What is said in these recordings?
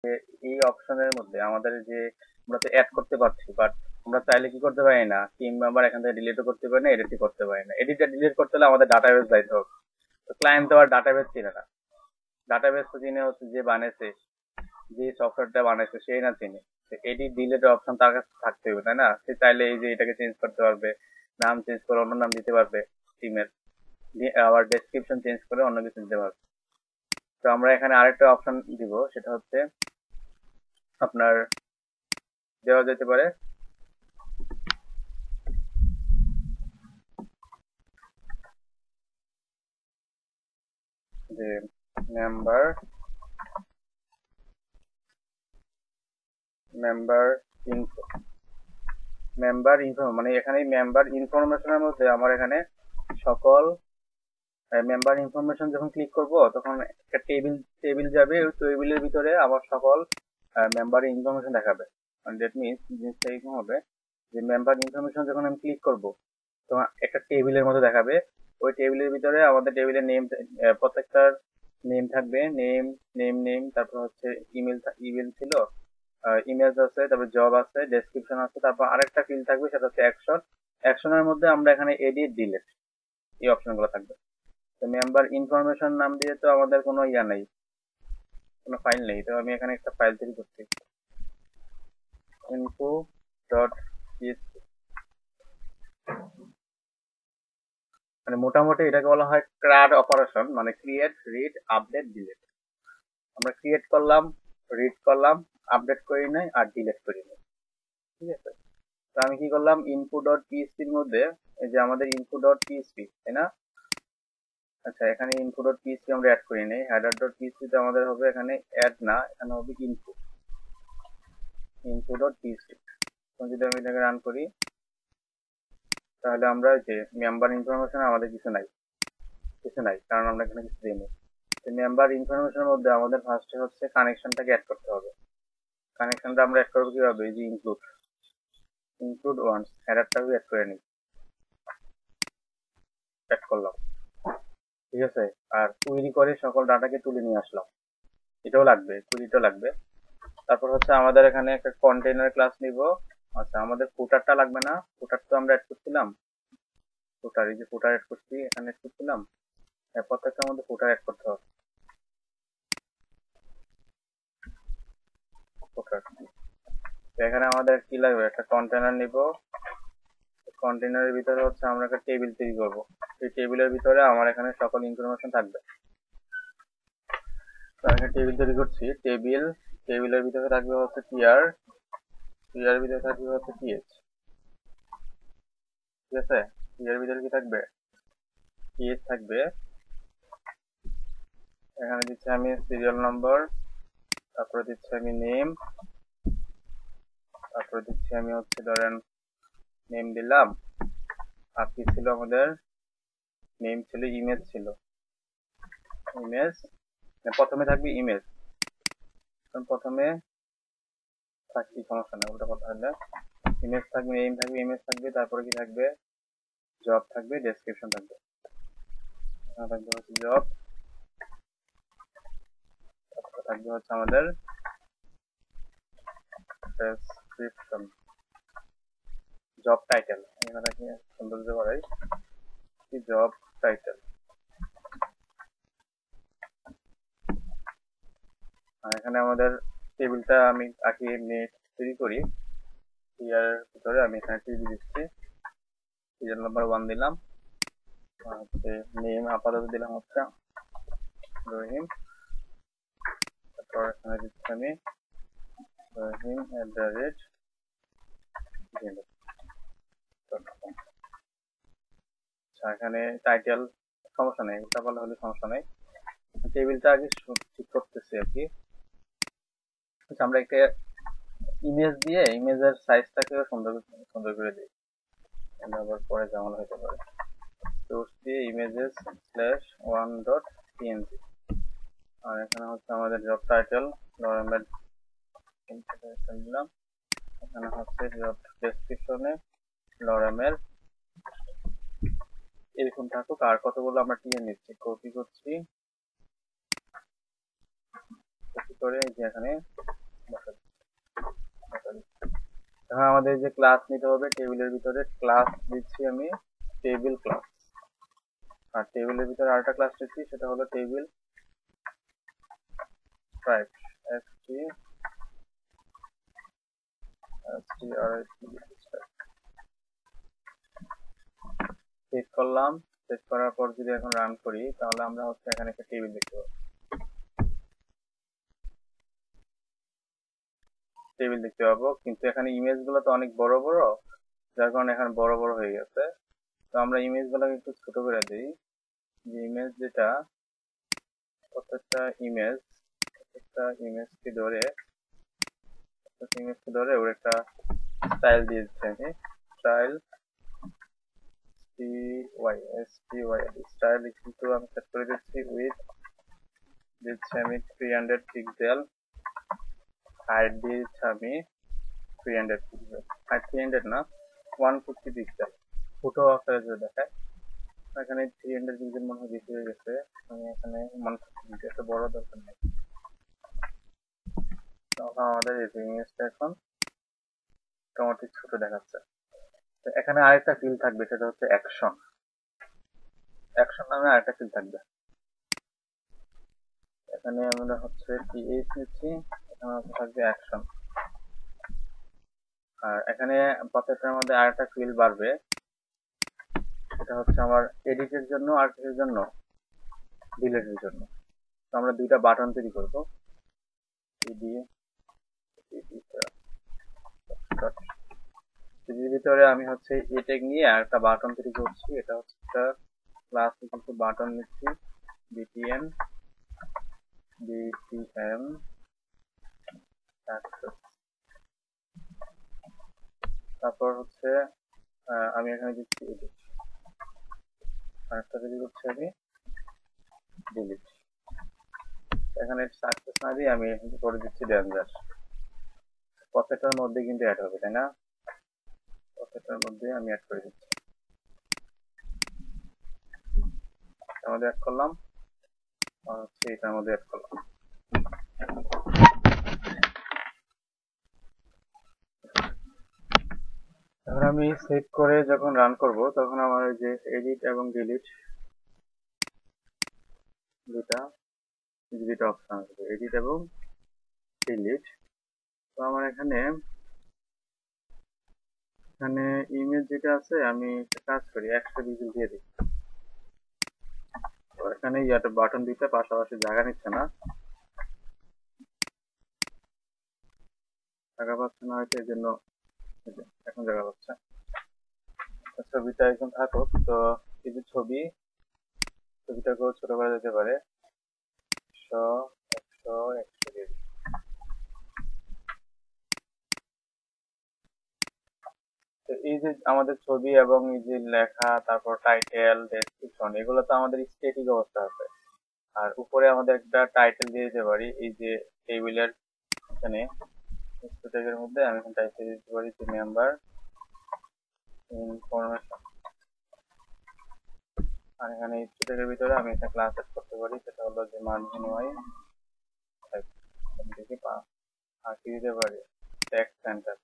এই অপশনের মধ্যে আমাদের যে আমরা তো অ্যাড করতে পারছি, বাট আমরা চাইলে কি করতে পারি না, টিম মেম্বার এখান থেকে ডিলিটও করতে পারি না, এডিটই করতে পারি না। এডিট আর ডিলিট করতে হলে আমাদের ডাটাবেস যাইতে হবে। তো ক্লায়েন্ট তো আর ডাটাবেস চিনে না। ডাটাবেস তো চিনে হচ্ছে যে বানাইছে, যে সফটওয়্যারটা বানাইছে সেই না চিনে। এডিট ডিলিট অপশন তার কাছে থাকতে হবে, তাই না? সে চাইলে এই যে এটাকে চেঞ্জ করতে পারবে, নাম চেঞ্জ করে অন্য নাম দিতে পারবে টিমের, আবার ডেসক্রিপশন চেঞ্জ করে অন্য কিছু দিতে পারবে। তো আমরা এখানে আরেকটা অপশন দিব, সেটা হচ্ছে আপনার দেওয়া যেতে পারে যে member member info member info মানে এখানে মেম্বার ইনফরমেশনের মধ্যে আমার এখানে সকল মেম্বার ইনফরমেশন যখন ক্লিক করব তখন একটা টেবিল টেবিল যাবে, ওই টেবিলের ভিতরে আমার সকল মেম্বার ইনফরমেশন দেখাবে। মানে দ্যাট মিনস জিনিসটা এরকম হবে যে মেম্বার ইনফরমেশন যখন আমি ক্লিক করব তখন একটা টেবিলের মতো দেখাবে। ওই টেবিলের ভিতরে আমাদের টেবিলের নেম, প্রত্যেকটার নেম থাকবে, নেম নেম নেম, তারপর হচ্ছে ইমেল, ইমেল ছিল, ইমেজ আছে, তারপর জব আছে, ডেসক্রিপশন আছে, তারপর আরেকটা ফিল্ড থাকবে সেটা হচ্ছে অ্যাকশন। অ্যাকশনের মধ্যে আমরা এখানে এডিট ডিলিট এই অপশনগুলো থাকবে। তো মেম্বার ইনফরমেশন নাম দিয়ে তো আমাদের কোনো ইয়া নেই, কোনো ফাইল নেই। তো আমি এখানে একটা ফাইল তৈরি করছি, ইনফো ডট মানে মোটামুটি এটাকে বলা হয় ক্রাড অপারেশন, মানে ক্রিয়েট রিড আপডেট ডিলিট। আমরা ক্রিয়েট করলাম, রিড করলাম, আপডেট করি নাই আর ডিলিট করি নাই, ঠিক আছে? তো আমি কি করলাম, ইনফো ডট পিএসপির মধ্যে এই যে আমাদের ইনফো ডট পিএসপি, তাই না? আচ্ছা, এখানে ইনফো ডট পিএসপি আমরা অ্যাড করি নাই, হেডার ডট পিএসপি তে আমাদের হবে এখানে অ্যাড না, এখানে হবে ইনফো, ইনফো ডট পিএসপি। যদি আমি এটাকে রান করি তাহলে আমরা যে মেম্বার ইনফরমেশন আমাদের কিছু নাই, কিছু নাই, কারণ আমরা এখানে কিছু দিইনি। মেম্বার ইনফরমেশনের মধ্যে আমাদের ফার্স্টে হচ্ছে কানেকশনটাকে অ্যাড করতে হবে। কানেকশনটা আমরা অ্যাড করবো কিভাবে, এই যে ইনক্লুড, ইনক্লুড ওয়ান্স, হেডারটাকে অ্যাড করে নিই, অ্যাড করলাম, ঠিক আছে? আর কুইরি করে সকল ডাটাকে তুলে নিয়ে আসলাম, এটাও লাগবে, কুইরিটাও লাগবে। তারপর হচ্ছে আমাদের এখানে একটা কন্টেইনার ক্লাস নিব। আচ্ছা, আমাদের ফুটারটা লাগবে না, ফুটার তো আমরা অ্যাড করছিলাম, ফুটার, এই যে ফুটার অ্যাড করছি, এখানে অ্যাড করছিলাম, প্রত্যেকটার মধ্যে ফুটার অ্যাড করতে হবে, ফুটার। এখানে আমাদের কি লাগবে, একটা কন্টেইনার নিব, কন্টেইনারের ভিতরে হচ্ছে আমরা একটা টেবিল তৈরি করব। এই টেবিলের ভিতরে আমার এখানে সকল ইনফরমেশন থাকবে। তো আমি টেবিল তৈরি করছি, টেবিল, টেবিলের ভিতরে থাকবে হচ্ছে টিআর, টিআর ভিতরে থাকবে হচ্ছে টিএইচ, ঠিক আছে? টিআর ভিতরে কি থাকবে, টিএইচ থাকবে। এখানে দিচ্ছি আমি সিরিয়াল নাম্বার, তারপরে দিচ্ছি আমি নেম, তারপরে দিচ্ছি আমি হচ্ছে ধরেন নেম দিলাম, আর কি ছিল আমাদের, নেম ছিল, ইমেজ ছিল, ইমেজ, প্রথমে থাকবে ইমেজ, প্রথমে থাকবে, সমস্যা নেই, ওটা কথা হলে ইমেজ থাকবে, নেম থাকবে, ইমেজ থাকবে, তারপরে কি থাকবে, জব থাকবে, ডেসক্রিপশন থাকবে। থাকবে হচ্ছে জব, তারপরে থাকবে হচ্ছে আমাদের ডেসক্রিপশন, জব টাইটেল, এখানে কি সুন্দর দিতে পারি, কি জব টাইটেল। আর এখানে আমাদের টেবিলটা আমি আগে এমনি তৈরি করি, ইয়ার ভিতরে আমি এখানে টিভি দিচ্ছি, সিরিয়াল নাম্বার 1 দিলাম, হচ্ছে নেম আপাতত দিলাম হচ্ছে রহিম, তারপর এখানে দিচ্ছি আমি rহিম@gmail.com। আচ্ছা, এখানে টাইটেল সমস্যা নেই, ওটা বলা হলে সমস্যা নেই। টেবিলটা আগে ঠিক করতেছি আর কি। আচ্ছা, আমরা একটা ইমেজ দিয়ে ইমেজের সাইজটাকে সুন্দর সুন্দর করে দিই, আবার পরে ঝামেলা হতে পারে। সোর্স দিয়ে ইমেজেস স্ল্যাশ 1.png, আর এখানে হচ্ছে আমাদের জব টাইটেল লরেমের দিলাম, এখানে হচ্ছে জব ডেসক্রিপশনে লরেমের, এরকম থাকুক। আর কতগুলো আমরা টিয়ে নিচ্ছি, কপি করছি, কপি করে যে এখানে এখন আমাদের যে ক্লাস নিতে হবে, টেবিলের ভিতরে ক্লাস দিচ্ছি আমি টেবিল ক্লাস, আর টেবিলের ভিতরে আরেকটা ক্লাস দিচ্ছি, সেটা হলো টেবিল টাইপ সেট করলাম। সেট করার পর যদি এখন রান করি, তাহলে আমরা হচ্ছে এখানে একটা টেবিল দেখতে পাবো, কিন্তু এখানে ইমেজ গুলো তো অনেক বড় বড়, যার কারণে এখানে বড় বড় হয়ে গেছে। তো আমরা ইমেজ গুলোকে একটু ছোট করে দিই, যে ইমেজ যেটা প্রত্যেকটা ইমেজকে ধরে ওর একটা স্টাইল দিয়ে দিচ্ছি আমি, স্টাইল স্টাইল কিন্তু আমি সেট করে দিচ্ছি উইথ দিচ্ছি আমি 300 পিক্সেল, হাইট দিয়ে দিচ্ছি আমি 300 পিক্সেল, হাইট 300 না 150 পিক্সেল, ফটো আকারে দেখায়। এখানে 300 পিক্সেল মনে হয় বেশি হয়ে গেছে, আমি এখানে 150 পিক্সেল, একটা বড় দরকার নেই। আমাদের এই ইমেজটা এখন মোটামুটি ছোট দেখাচ্ছে। এখানে আরেকটা ফিল থাকবে, সেটা হচ্ছে অ্যাকশন নামে আরেকটা ফিল থাকবে। এখানে আমরা হচ্ছে টিএইচ নিচ্ছি, এখানে থাকবে অ্যাকশন। আর এখানে প্রত্যেকটার মধ্যে আরেকটা ফিল বাড়বে, সেটা হচ্ছে আমার এডিটের জন্য আর কিসের জন্য, ডিলেটের জন্য। তো আমরা দুইটা বাটন তৈরি করবো, এর ভিতরে আমি হচ্ছে এটেক নিয়ে আর একটা বাটন তৈরি করছি, এটা হচ্ছে একটা ক্লাস কিন্তু বাটন নিচ্ছি, বিটিএন তারপর হচ্ছে আমি এখানে দিচ্ছি এডিট, আরেকটা তৈরি করছি আমি ডিলিট। এখানে সাকসেস না দিয়ে আমি করে দিচ্ছি ডেঞ্জার। প্রত্যেকটার মধ্যে কিন্তু অ্যাড হবে, তাই না? প্রত্যেকটার মধ্যে আমি অ্যাড করে দিচ্ছি, আমাদের অ্যাড করলাম, আর হচ্ছে এটার মধ্যে অ্যাড করলাম। এখন আমি সেভ করে যখন রান করব, তখন আমার যে এডিট এবং ডিলিট দুটা অপশন আসবে, এডিট এবং ডিলিট। তো আমার এখানে ইমেজ যেটা আছে, আমি কাজ করি 100 পিক্সেল দিয়ে দিই। তো এখানে বাটন দুইটা পাশাপাশি জায়গা নিচ্ছে না, জায়গা পাচ্ছে না হয়তো, এই জন্য এখন জায়গা পাচ্ছে। ছবিটা এখন থাকুক। তো এই যে ছবিটাকেও ছোট করা যেতে পারে, 100 100 100 দিয়ে দিই। তো এই যে আমাদের ছবি এবং এই যে লেখা, তারপর টাইটেল, ডেসক্রিপশন, এগুলো তো আমাদের স্ট্যাটিক অবস্থা আছে। আর উপরে আমাদের একটা টাইটেল দিয়ে দিতে পারি, এই যে টেবিলের এখানে স্ট্যাটিকের মধ্যে আমি এখন টাইটেল দিতে পারি যে মেম্বার ইনফরমেশন। আর এখানে স্ট্যাটিকের ভিতরে আমি একটা ক্লাস এড করতে পারি, সেটা হলো যে মার্জিন ওয়াই দেখি আর কি দিতে পারি, text centre,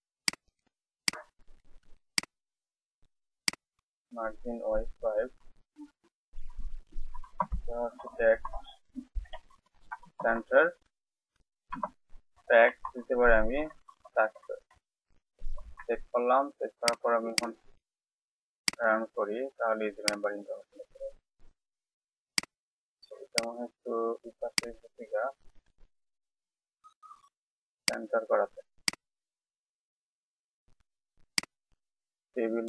margin Y 5, text centre, text দিতে পারি আমি সাকসেস। সেট করলাম, সেট করার পর আমি এখন রান করি, তাহলে এই যে মেম্বার ইনফরমেশন যেমন একটু সেন্টার করাতে টেবিল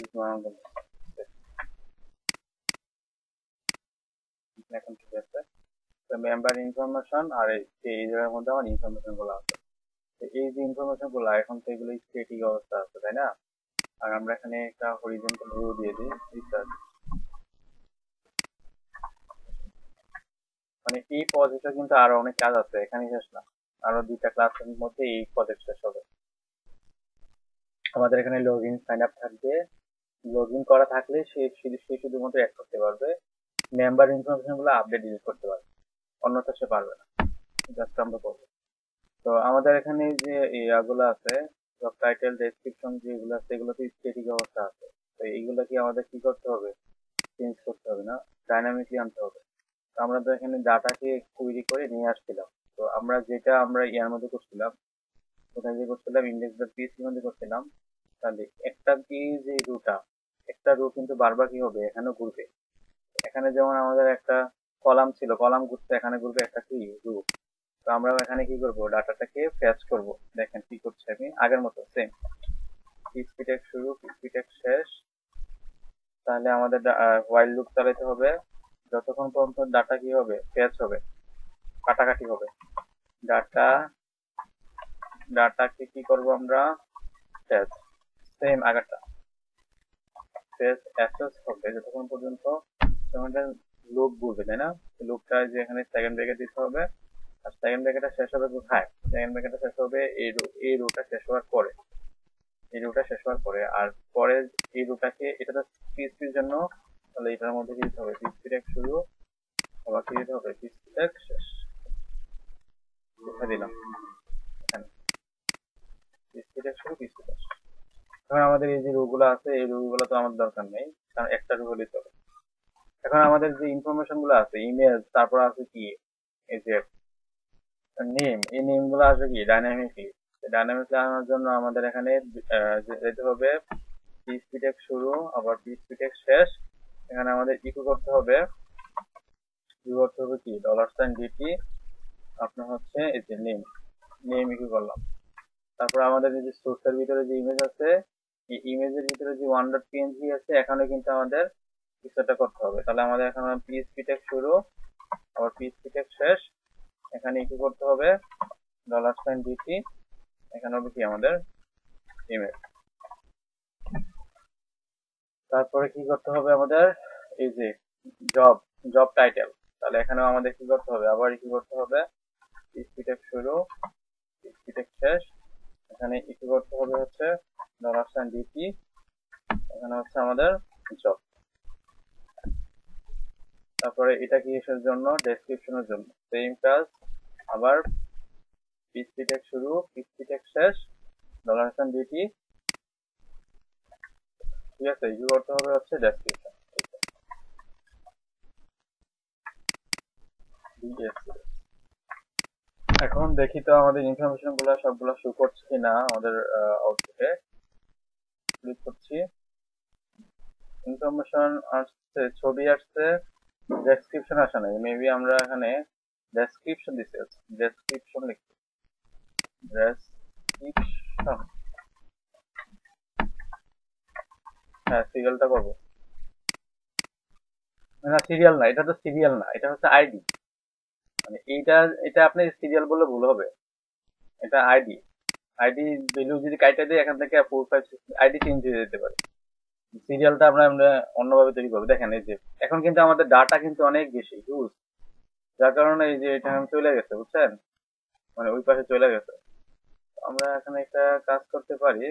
এখন ঠিক আছে। তো মেম্বার ইনফরমেশন আর এই জায়গার মধ্যে আমার ইনফরমেশন গুলো আছে, এই যে ইনফরমেশন গুলো এখন তো এগুলো স্ট্যাটিক অবস্থা আছে, তাই না? আর আমরা এখানে একটা হরিজন্টাল ভিউ দিয়ে দিই, মানে এই প্রজেক্টে কিন্তু আরো অনেক কাজ আছে, এখানে শেষ না, আরো দুইটা ক্লাসের মধ্যে এই প্রজেক্ট শেষ হবে। আমাদের এখানে লগ ইন সাইন আপ থাকবে, লগ ইন করা থাকলে সে শুধুমাত্র অ্যাড করতে পারবে, মেম্বার ইনফরমেশন গুলো আপডেট ডিলিট করতে পারবে, অন্যথা সে পারবে না, জাস্ট আমরা করবো। তো আমাদের এখানে যে ইয়াগুলো আছে, জব টাইটেল ডেসক্রিপশন যেগুলো আছে এগুলো তো স্ট্যাটিক অবস্থা আছে, তো এইগুলো কি আমাদের কি করতে হবে, চেঞ্জ করতে হবে না, ডাইনামিকলি আনতে হবে। তো আমরা তো এখানে ডাটাকে কুইরি করে নিয়ে আসছিলাম, তো আমরা ইয়ার মধ্যে করছিলাম, কোথায় যে করছিলাম ইন্ডেক্স ডট পিএইচপি মধ্যে করছিলাম। তাহলে একটা কি যে রুটা, একটা রু কিন্তু বারবার কি হবে এখানে ঘুরবে। এখানে যেমন আমাদের একটা কলাম ছিল, কলাম ঘুরতে এখানে ঘুরবে একটা কি রু। তো আমরা এখানে কি করব, ডাটাটাকে ফেচ করব। দেখেন কি করছে আমি আগের মতো সেম, পিএইচপি ট্যাগ শুরু পিএইচপি ট্যাগ শেষ। তাহলে আমাদের হোয়াইল লুপ চালাতে হবে যতক্ষণ পর্যন্ত ডাটা কি হবে ফেচ হবে, কাটাকাটি হবে। ডাটা ডাটাকে কি করব আমরা, ফেচ, সেম আগেরটা, ফেচ অ্যাসেস হবে যতক্ষণ পর্যন্ত যখন লুপ ঘুরবে, তাই না? লুপটা যে এখানে সেকেন্ড ব্রেকেট দিতে হবে, আর সেকেন্ড ব্রেকেটটা শেষ হবে কোথায়, সেকেন্ড ব্রেকেটটা শেষ হবে এই রুটা শেষ হওয়ার পরে, এই রুটা শেষ হওয়ার পরে। আর পরে এই রুটাকে এটা তো পিএইচপির জন্য, তাহলে এটার মধ্যে কি দিতে হবে, পিএইচপি ট্যাগ শুরু, আবার কি দিতে হবে, পিএইচপি ট্যাগ শেষ। কোথায় দিলাম, এখানে পিএইচপি ট্যাগ শুরু পিএইচপি ট্যাগ শেষ। এখন আমাদের এই যে রু গুলো আছে এই রু গুলো তো আমার দরকার নেই, কারণ একটা রু হলেই চলে। এখন আমাদের যে ইনফরমেশন গুলো আছে ইমেজ, তারপর আছে কি এই যে নেম, এই নেম গুলো আসবে কি ডাইনামিকলি। ডাইনামিকলি আনার জন্য আমাদের এখানে যেতে হবে পিএইচপি ট্যাগ শুরু আবার পিএইচপি ট্যাগ শেষ। এখানে আমাদের ইকো করতে হবে, কি $ডিটি, আপনার হচ্ছে এই যে নেম, নেম ইকো করলাম। তারপর আমাদের যে সোর্সের ভিতরে যে ইমেজ আছে, এই ইমেজের ভিতরে যে one.png আছে এখানে কিন্তু আমাদের কিছু একটা করতে হবে। তাহলে আমাদের এখানে পিএইচপি ট্যাগ শুরু আবার পিএইচপি ট্যাগ শেষ, এখানে ইকো করতে হবে $ডিটি, এখানে হবে কি আমাদের ইমেজ। তারপরে কি করতে হবে আমাদের, এই যে জব জব টাইটেল, তাহলে এখানেও আমাদের কি করতে হবে, আবার কি করতে হবে, পিএইচপি ট্যাগ শুরু পিএইচপি ট্যাগ শেষ, এখানে ইকো করতে হবে হচ্ছে $ডিটি, এখানে হচ্ছে আমাদের জব। তারপরে এটা কি এর জন্য, ডেসক্রিপশনের জন্য সেম কাজ, আবার পিএইচপি ট্যাগ শুরু পিএইচপি ট্যাগ শেষ, $ডিটি, ঠিক আছে। ইকো করতে হবে হচ্ছে ডেসক্রিপশন। এখন দেখি তো আমাদের ইনফরমেশন গুলো সবগুলো শো করছে কিনা আমাদের আউটপুটে। ক্লিক করছি, ইনফরমেশন আসছে, ছবি আসছে, ডেসক্রিপশন আসে নাই। মেবি আমরা এখানে ডেসক্রিপশন দিতে আছে, ডেসক্রিপশন লিখছি, ডেসক্রিপশন, হ্যাঁ সিরিয়ালটা করবো না, সিরিয়াল না, এটা তো সিরিয়াল না, এটা হচ্ছে আইডি। মানে এইটা, এটা আপনি সিরিয়াল বললে ভুল হবে, এটা আইডি। আইডি ভ্যালু যদি কাইটা দিই এখান থেকে 456 আইডি চেঞ্জ হয়ে যেতে পারে। সিরিয়ালটা আমরা অন্যভাবে তৈরি করবো। দেখেন এই যে এখন কিন্তু আমাদের ডাটা কিন্তু অনেক বেশি হিউজ, যার কারণে এই যে এটা চলে গেছে, বুঝছেন, মানে ওই পাশে চলে গেছে। আমরা এখানে একটা কাজ করতে পারি,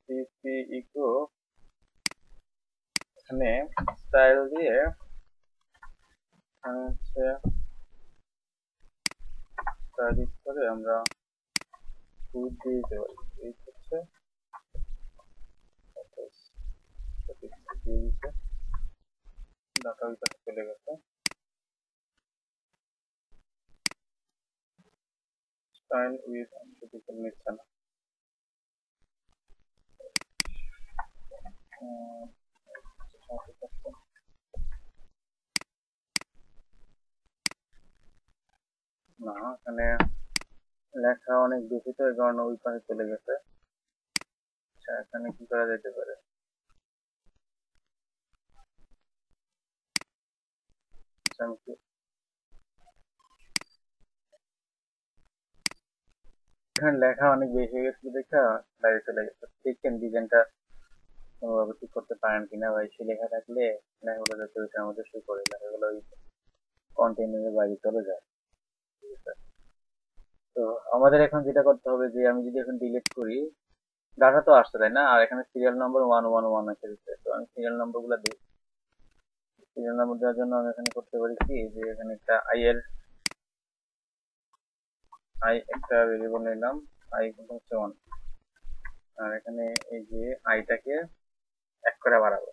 সিপি ইকো এখানে স্টাইল দিয়ে হচ্ছে স্টাইল করে আমরা ফুড দিয়ে দিতে পারি। এই হচ্ছে দিয়ে দিতে, ডাটা ওই পাশে চলে গেছে। স্টাইল উইথ আনসুটেবল নিচ্ছে না, না এখানে লেখা অনেক বেশি তো এই কারণে ওই পাশে চলে গেছে। আচ্ছা এখানে কি করা যেতে পারে, আচ্ছা এখানে লেখা অনেক বেশি হয়ে গেছে দেখা বাইরে চলে গেছে। দেখছেন ডিজাইনটা কোনোভাবে ঠিক করতে পারেন কিনা ভাই, সে লেখা থাকলে লেখাগুলো যাতে ওইটার মধ্যে শুরু করে, লেখাগুলো ওই কন্টেনারের বাইরে চলে যায়, ঠিক আছে। তো আমাদের এখন যেটা করতে হবে যে আমি যদি এখন ডিলিট করি, ডাটা তো আসছে তাই না, আর এখানে সিরিয়াল নাম্বার 111 এসে দিচ্ছে, তো আমি সিরিয়াল নাম্বার গুলো দিই। সিরিয়াল নাম্বার দেওয়ার জন্য আমি এখানে করতে পারি কি, যে এখানে একটা আই একটা ভেরিয়েবল নিলাম, আই ইকুয়াল হচ্ছে 1, আর এখানে এই যে আইটাকে 1 করে বাড়াবো,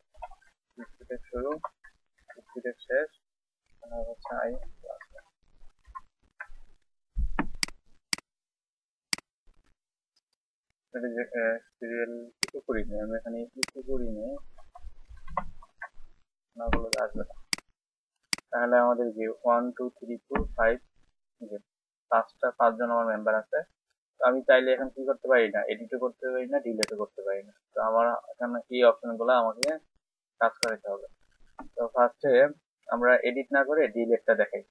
পিএসপি শুরু পিএসপি শেষ, আর হচ্ছে আই প্লাস। এটা যে সিরিয়াল ইকো করি না, আমি এখানে ইকো করি না, না বলে আসবে না। তাহলে আমাদের যে 1 2 3 4 5 যে 5জন আমার মেম্বার আছে। তো আমি চাইলে এখন কি করতে পারি না, এডিটও করতে পারি না, ডিলিটও করতে পারি না। তো আমার এখানে এই অপশনগুলো আমাকে কাজ করাতে হবে। তো ফার্স্টে আমরা এডিট না করে ডিলিটটা দেখাই।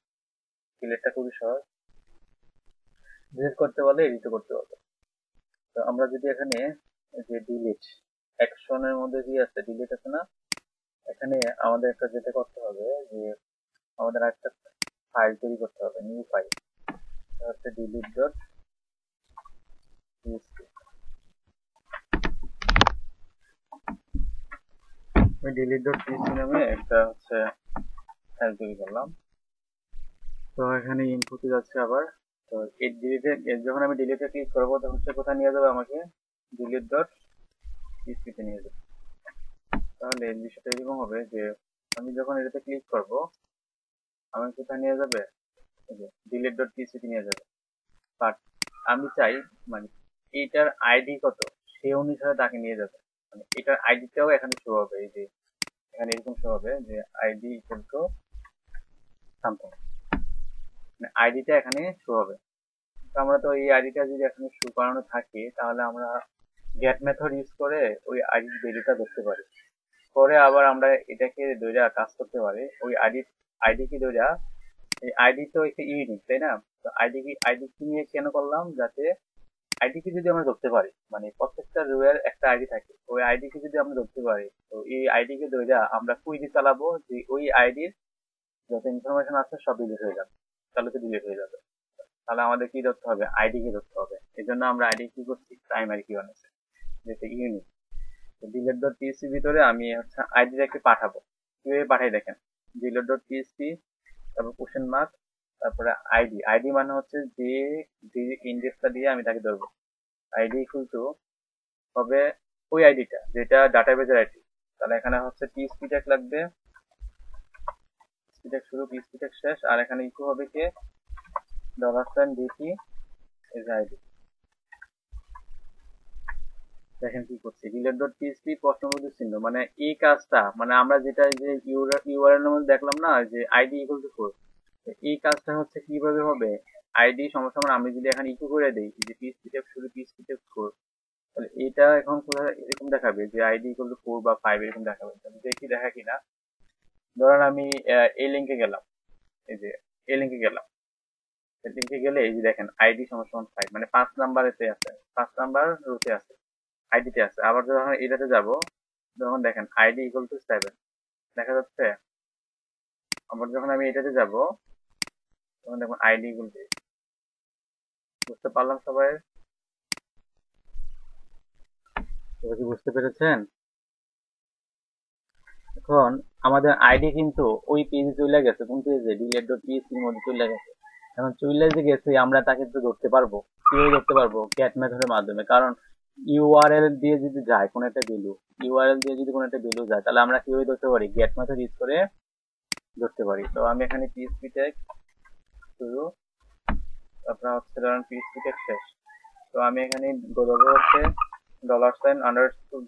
ডিলিটটা খুবই সহজ, ডিলিট করতে বলে এডিটও করতে বলে। তো আমরা যদি এখানে যে ডিলিট অ্যাকশনের মধ্যে কি আছে, ডিলিট আছে না, এখানে আমাদের একটা যেটা করতে হবে যে আমাদের একটা ফাইল তৈরি করতে হবে, নিউ ফাইল, হচ্ছে ডিলিট ডট পিএসপি। আমি ডিলিট ডট পিএসপি নামে একটা হচ্ছে ফাইল তৈরি করলাম। তো এখানে ইনপুটে যাচ্ছে আবার। তো এই ডিলিটে যখন আমি ডিলিটে ক্লিক করবো তখন সে কোথায় নিয়ে যাবে, আমাকে ডিলিট ডট পিএসপিতে নিয়ে যাবে। তাহলে এই বিষয়টা এরকম হবে যে আমি যখন এটাতে ক্লিক করব আমাকে কোথায় নিয়ে যাবে, ডিলিট ডট পিএসপিতে নিয়ে যাবে। বাট আমি চাই মানে এইটার আইডি কত সেই অনুসারে তাকে নিয়ে যাবে, মানে এটার আইডিটাও এখানে শো হবে। এই যে এখানে এরকম শো হবে যে আইডি ইকুয়াল টু সামথিং, মানে আইডিটা এখানে শো হবে। তো আমরা তো এই আইডিটা যদি এখানে শো করানো থাকে তাহলে আমরা গেট মেথড ইউজ করে ওই আইডির ভ্যালুটা দেখতে পারি। পরে আবার আমরা এটাকে ধইরা কাজ করতে পারি, ওই আইডি কি ধইরা, এই আইডি তো একটা ইউনিক তাই না। তো আইডি কি নিয়ে কেন করলাম, যাতে আইডি কে যদি আমরা ধরতে পারি, মানে প্রত্যেকটা রোয়ের একটা আইডি থাকে, ওই আইডি কে যদি আমরা ধরতে পারি তো এই আইডি কে ধইরা আমরা কুইরি চালাবো যে ওই আইডির যত ইনফরমেশন আছে সব ডিলিট হয়ে যাবে, তাহলে তো ডিলিট হয়ে যাবে। তাহলে আমাদের কি ধরতে হবে, আইডি কে ধরতে হবে। এই জন্য আমরা আইডি কি করছি, প্রাইমারি কি বানাচ্ছি, যেটা ইউনিক। ডিলেট ডট পিএসপি ভিতরে আমি হচ্ছে আইডিটাকে পাঠাবো। কিভাবে পাঠাই দেখেন, ডিলেট ডট পিএসপি, তারপর কোশ্চেন মার্ক, তারপরে আইডি। আইডি মানে হচ্ছে যে যে ইন্ডেক্সটা দিয়ে আমি তাকে ধরবো। আইডি ইকুয়াল টু হবে ওই আইডিটা যেটা ডাটাবেজের আইডি। তাহলে এখানে হচ্ছে পিএসপি ট্যাগ লাগবে, পিএসপি ট্যাগ শুরু পিএসপি ট্যাগ শেষ, আর এখানে ইকো হবে কি $ডিটি এজ আইডি। দেখেন কি করছি, ডিলেট ডট পিএসপি প্রশ্নবোধক চিহ্ন, মানে এই কাজটা মানে আমরা যেটা যে ইউআরএল এর মধ্যে দেখলাম না যে আইডি ইকুয়াল টু 4, এই কাজটা হচ্ছে কিভাবে হবে, আইডি সমস্যা আমি যদি এখানে ইকো করে দেই যে পিএসপি ট্যাগ শুরু পিএসপি ট্যাগ 4, তাহলে এটা এখন কোথায় এরকম দেখাবে যে আইডি ইকুয়াল টু 4 বা 5 এরকম দেখাবে। দেখি দেখা কিনা। ধরেন আমি এই লিঙ্কে গেলাম, এই যে এই লিঙ্কে গেলাম, লিঙ্কে গেলে এই যে দেখেন আইডি সমস্যা 5, মানে 5 নাম্বারেতে আছে, 5 নাম্বার রুতে আছে, আইডিতে আছে। আবার যখন এটাতে যাব তখন দেখেন আইডি ইকুয়াল টু 7 দেখা যাচ্ছে। আবার যখন আমি এটাতে যাব তখন দেখুন আইডি ইকুয়াল টু, বুঝতে পারলাম সবাই? সবাই কি বুঝতে পেরেছেন? এখন আমাদের আইডি কিন্তু ওই পেজে চলে গেছে, কোন পেজে, ডিলেট ডট পিএসপি এর মধ্যে চলে গেছে। এখন চলে যে গেছে আমরা তাকে তো ধরতে পারবো, কিভাবে ধরতে পারবো, গেট মেথডের মাধ্যমে। কারণ ইউআরএল দিয়ে যদি যায় কোন একটা ভ্যালু, ইউআরএল দিয়ে যদি কোন একটা ভ্যালু যায় তাহলে আমরা কিভাবে ধরতে পারি, গেট মেথড ইউজ করে ধরতে পারি। তো আমি এখানে পিএসপি ট্যাগ শুরু, তারপর হচ্ছে ধরেন পিএসপি ট্যাগ শেষ। তো আমি এখানে ধরবো হচ্ছে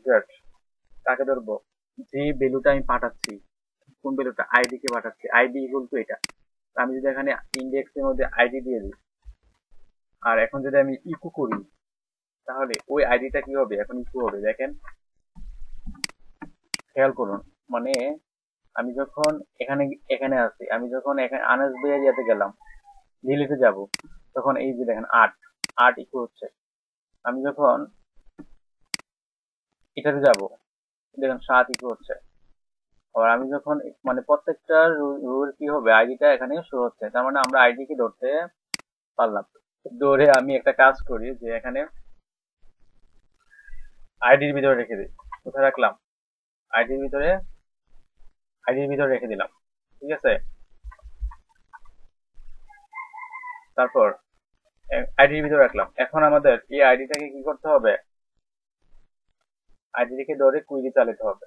$_get, কাকে ধরবো, যে ভ্যালুটা আমি পাঠাচ্ছি, কোন ভ্যালুটা, আইডি কে পাঠাচ্ছি, আইডি ইকুয়াল টু এটা। আমি যদি এখানে ইন্ডেক্স এর মধ্যে আইডি দিয়ে দিই, আর এখন যদি আমি ইকো করি তাহলে ওই আইডিটা কি হবে, এখন ইকো হবে। দেখেন খেয়াল করুন, মানে আমি যখন এখানে এখানে আছি, আমি যখন এখানে আনাস এরিয়াতে গেলাম, ডিলিটে যাব, তখন এই যে দেখেন 8 ইকো হচ্ছে। আমি যখন এটাতে যাব দেখেন 7 ইকো হচ্ছে। আর আমি যখন মানে প্রত্যেকটা রুল কি হবে, আইডিটা এখানে শো হচ্ছে, তার মানে আমরা আইডি কি ধরতে পারলাম। ধরে আমি একটা কাজ করি যে এখানে আইডির ভিতরে রেখে দিই, কোথায় রাখলাম, আইডির ভিতরে, আইডির ভিতরে রেখে দিলাম, ঠিক আছে। তারপর আইডির ভিতরে রাখলাম। এখন আমাদের এই আইডিটাকে কি করতে হবে, আইডিটাকে ধরে কুইরি চালাতে হবে।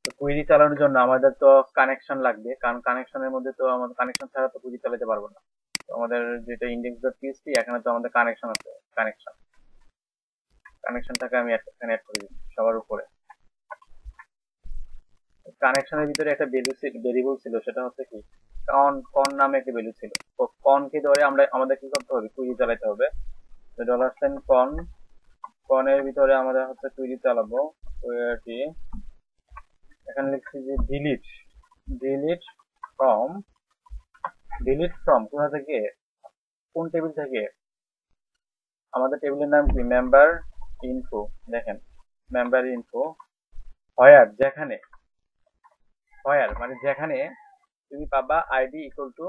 তো কুইরি চালানোর জন্য আমাদের তো কানেকশন লাগবে, কারণ কানেকশনের মধ্যে তো আমাদের কানেকশন ছাড়া তো কুইরি চালাতে পারবো না। তো আমাদের যেটা index.php, এখানে তো আমাদের কানেকশন আছে, কানেকশনটাকে আমি এখানে অ্যাড করে দিচ্ছি সবার উপরে। কানেকশনের ভিতরে একটা ভেরিয়েবল ছিল, সেটা হচ্ছে কি কন নামে একটা ভ্যালু ছিল। তো কনকে ধরে আমরা আমাদের কি করতে হবে, কুইরি চালাতে হবে। তো $, কনের ভিতরে আমাদের হচ্ছে কুইরি চালাবো। কুইরি এখানে লিখছি যে ডিলিট ফ্রম, কোথা থেকে, কোন টেবিল থেকে, আমাদের টেবিলের নাম কি মেম্বার ইনফো। দেখেন মেম্বার ইনফো হোয়ার, যেখানে, হোয়ার মানে যেখানে তুমি পাবা আইডি ইকুয়াল টু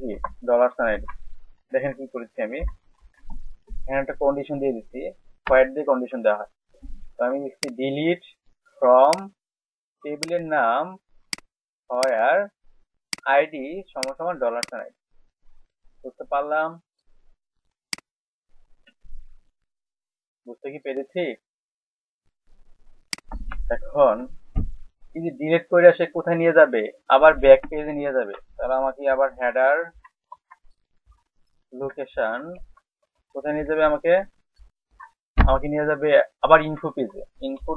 কি $, দেখেন কি করেছি আমি, এখানে একটা কন্ডিশন দিয়ে দিচ্ছি, হোয়ার দিয়ে কন্ডিশন দেওয়া হয়। তো আমি লিখছি ডিলিট ফ্রম টেবিলের নাম হোয়ার আইডি সমান $, বুঝতে পারলাম, বুঝতে কি পেরেছি? এখন এই যে ডিলিট করে সে কোথায় নিয়ে যাবে, আবার ব্যাক পেজে নিয়ে যাবে। তাহলে আমাকে আবার হেডার লোকেশন কোথায় নিয়ে যাবে, আমাকে নিয়ে যাবে আবার ইনফো পেজে, info.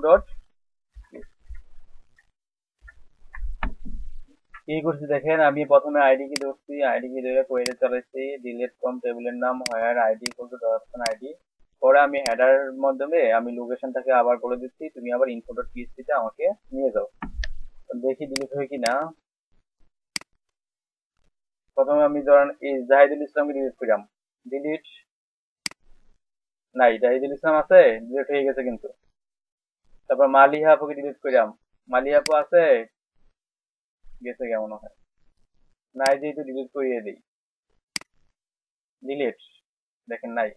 কি করছি দেখেন, আমি প্রথমে আইডি কি ধরছি, আইডি কি ধরে কোয়েরি চালাইছি, ডিলিট ফ্রম টেবিলের নাম হোয়ার আইডি ইকুয়াল টু $, পরে আমি হেডার মাধ্যমে আমি লোকেশনটাকে আবার বলে দিচ্ছি, তুমি আবার info.php তে আমাকে নিয়ে যাও। দেখি ডিলিট হয় কিনা। প্রথমে আমি ধরেন এই জাহিদুল ইসলামকে ডিলিট করলাম, ডিলিট নাই, জাহিদুল ইসলাম আছে, ডিলিট হয়ে গেছে কিন্তু। তারপর মালিহা আপুকে ডিলিট করলাম, মালিহা আপু আছে, গেছে কেমন হয়, নাই যেহেতু ডিলিট করিয়ে দিই, ডিলিট, দেখেন নাই।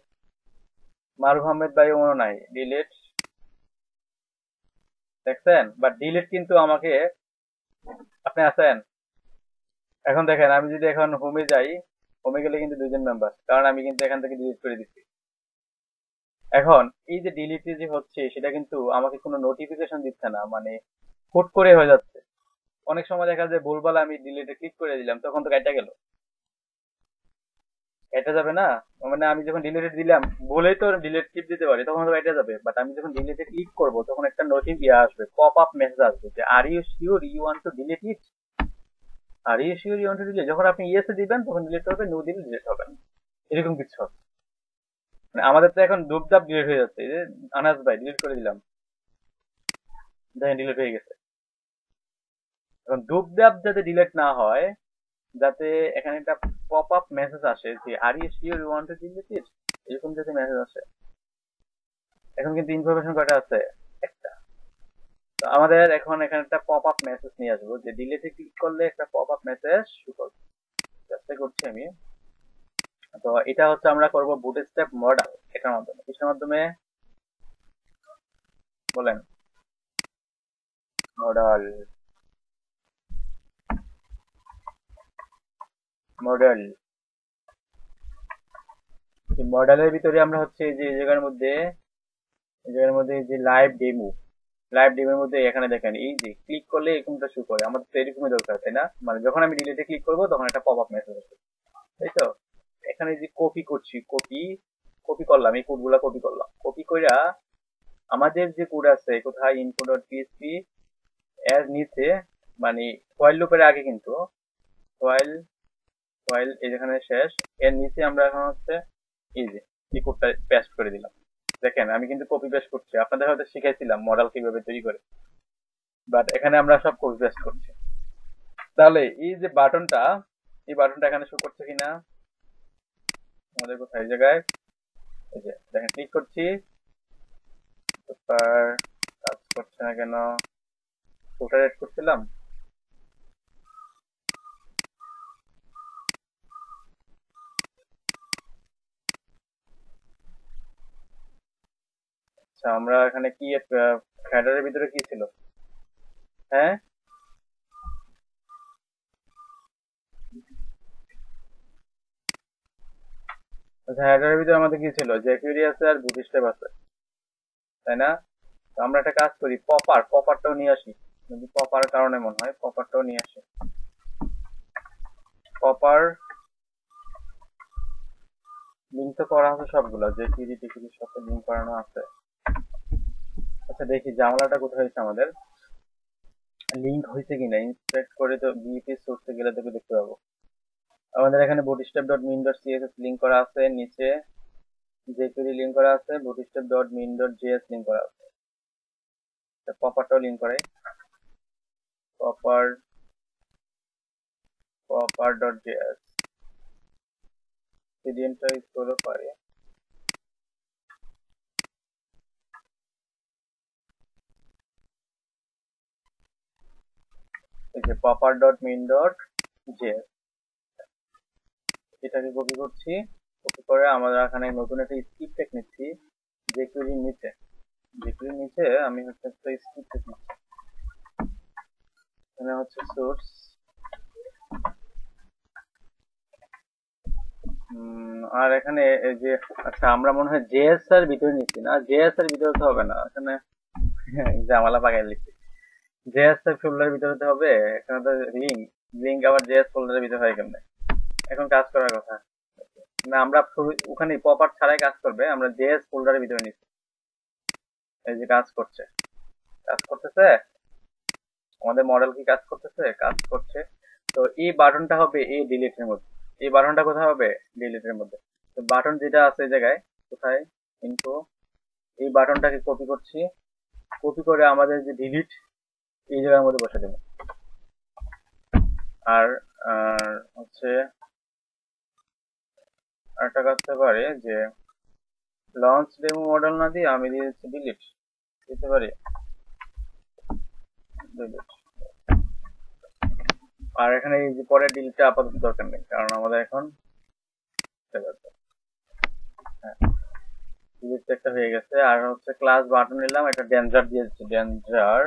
মারুফ আহমেদ ভাই মনে নাই, ডিলিট, দেখছেন, বাট ডিলিট কিন্তু আমাকে, আপনি আছেন। এখন দেখেন আমি যদি এখন হোমে যাই, হোমে গেলে কিন্তু দুইজন মেম্বার, কারণ আমি কিন্তু এখান থেকে ডিলিট করে দিচ্ছি। এখন এই যে ডিলিট যে হচ্ছে সেটা কিন্তু আমাকে কোনো নোটিফিকেশন দিচ্ছে না, মানে হুট করে হয়ে যাচ্ছে। অনেক সময় দেখা যায় ভুলভাল আমি ডিলিটে ক্লিক করে দিলাম, তখন তো কেটে গেল, কেটে যাবে না, মানে আমি যখন ডিলিটে দিলাম বলেই তো ডিলিট টিপ দিতে পারি, তখন তো কেটে যাবে। বাট আমি যখন ডিলিটে ক্লিক করব তখন একটা নোটিফ আসবে, পপ আপ মেসেজ আসবে যে are you sure you want to delete it, are you sure you want to delete, যখন আপনি ইয়েস দিবেন তখন ডিলিট হবে, নো দিলে ডিলিট হবে না, এরকম কিছু হবে। মানে আমাদের তো এখন ধূপধাপ ডিলিট হয়ে যাচ্ছে, এই যে আনাস ভাই ডিলিট করে দিলাম, দেখেন ডিলিট হয়ে গেছে। এখন ধূপধাপ যাতে ডিলিট না হয়, যাতে এখানে একটা পপ আপ মেসেজ আসে যে are you sure you want to delete it, এরকম যাতে মেসেজ আসে। এখন কিন্তু ইনফরমেশন কয়টা আছে, একটা। তো আমাদের এখন এখানে একটা পপ আপ মেসেজ নিয়ে আসবো, যে ডিলিটে ক্লিক করলে একটা পপ আপ মেসেজ শো করবে, চেষ্টা করছি আমি। তো এটা হচ্ছে আমরা করব বুটস্ট্র্যাপ মডেল, এটার মাধ্যমে, কিসের মাধ্যমে বলেন, মডেল, মডেল, মডেলের ভিতরে আমরা হচ্ছে যে এই জায়গার মধ্যে যে লাইভ ডেমোর মধ্যে এখানে দেখেন এই যে ক্লিক করলে এরকমটা শো করে, আমাদের তো এরকমই দরকার, তাই না? মানে যখন আমি ডিলিটে ক্লিক করবো তখন একটা পপ আপ মেসেজ আসবে, তাই তো? এখানে যে কপি করছি, কপি করলাম, এই কোডগুলা কপি করলাম, কপি কইরা আমাদের যে কোড আছে কোথায়, info.php এর নিচে, মানে হোয়াইল লুপের আগে কিন্তু, হোয়াইল হোয়াইল এই যেখানে শেষ, এর নিচে আমরা এখন হচ্ছে এই যে এই কোডটা পেস্ট করে দিলাম। দেখেন আমি কিন্তু কপি পেস্ট করছি, আপনাদের হয়তো শিখাইছিলাম মডেল কিভাবে তৈরি করে, বাট এখানে আমরা সব কপি পেস্ট করছি। তাহলে এই যে বাটনটা, এই বাটনটা এখানে শো করছে কিনা, আমাদের কোথায়, এই জায়গায়, এই যে দেখেন ক্লিক করছি, তারপর কাজ করছে না কেন, ফুটার এড করছিলাম, আচ্ছা আমরা এখানে কি হেডারের ভিতরে কি ছিল, হ্যাঁ আচ্ছা, হেডারের ভিতরে আমাদের কি ছিল, jQuery আছে আর বুটস্ট্র্যাপ আছে, তাই না? তো আমরা একটা কাজ করি, পপারটাও নিয়ে আসি। যদি পপার কারণে মনে হয় পপারটাও নিয়ে আসি। পপার লিঙ্ক তো করা আছে সবগুলো, jQuery টিকিউরি সব লিঙ্ক করানো আছে। আচ্ছা দেখি জামালাটা কোথায় হয়েছে আমাদের, লিঙ্ক হয়েছে কিনা ইন্সপেক্ট করে তো বিপি সোর্সে গেলে তোকে দেখতে পাবো। আমাদের এখানে bootstrap.min.css লিঙ্ক করা আছে, নিচে jQuery লিঙ্ক করা আছে, bootstrap.min.js লিঙ্ক করা আছে। পপারটাও লিঙ্ক করাই, popper.js সিডিএনটা ইউজ করে পারি। এই যে popper.min.js, এটাকে কপি করছি। কপি করে আমরা এখানে নতুন একটা স্ক্রিপ্ট টেক নিচ্ছি jQuery নিচে। jQuery নিচে আমি হচ্ছে একটা স্ক্রিপ্ট টেক নিচ্ছি, এখানে হচ্ছে সোর্স, আর এখানে এই যে, আচ্ছা আমরা মনে হয় জেএস এর ভিতরে নিচ্ছি না, জেএস এর ভিতরে তো হবে না এখানে, জামালা পাকাই লিখছি। জেএস এর ফোল্ডারের ভিতরে তো হবে, এখানে তো লিঙ্ক, লিঙ্ক আবার জেএস ফোল্ডারের ভিতরে হয় কেমনে? এখন কাজ করার কথা না, আমরা ওখানে পপআপ ছাড়াই কাজ করবে, আমরা জেএস ফোল্ডারের ভিতরে নিচ্ছি। এই যে কাজ করছে, কাজ করতেছে, আমাদের মডেল কি কাজ করতেছে? কাজ করছে। তো এই বাটনটা হবে এই ডিলিটের মধ্যে, এই বাটনটা কোথায় হবে? ডিলিটের মধ্যে। তো বাটন যেটা আছে এই জায়গায়, কোথায়? ইনফো, এই বাটনটাকে কপি করছি, কপি করে আমাদের যে ডিলিট এই জায়গার মধ্যে বসে দেবো। আর হচ্ছে আরেকটা করতে পারি যে লঞ্চ ডেমো মডেল না দিয়ে আমি দিয়ে দিচ্ছি ডিলিট, দিতে পারি ডিলিট। আর এখানে এই যে পরের ডিলিটটা আপাতত দরকার নেই, কারণ আমাদের এখন ডিলিট একটা হয়ে গেছে। আর হচ্ছে ক্লাস বাটন নিলাম, এটা ডেঞ্জার দিয়ে দিচ্ছি, ডেঞ্জার।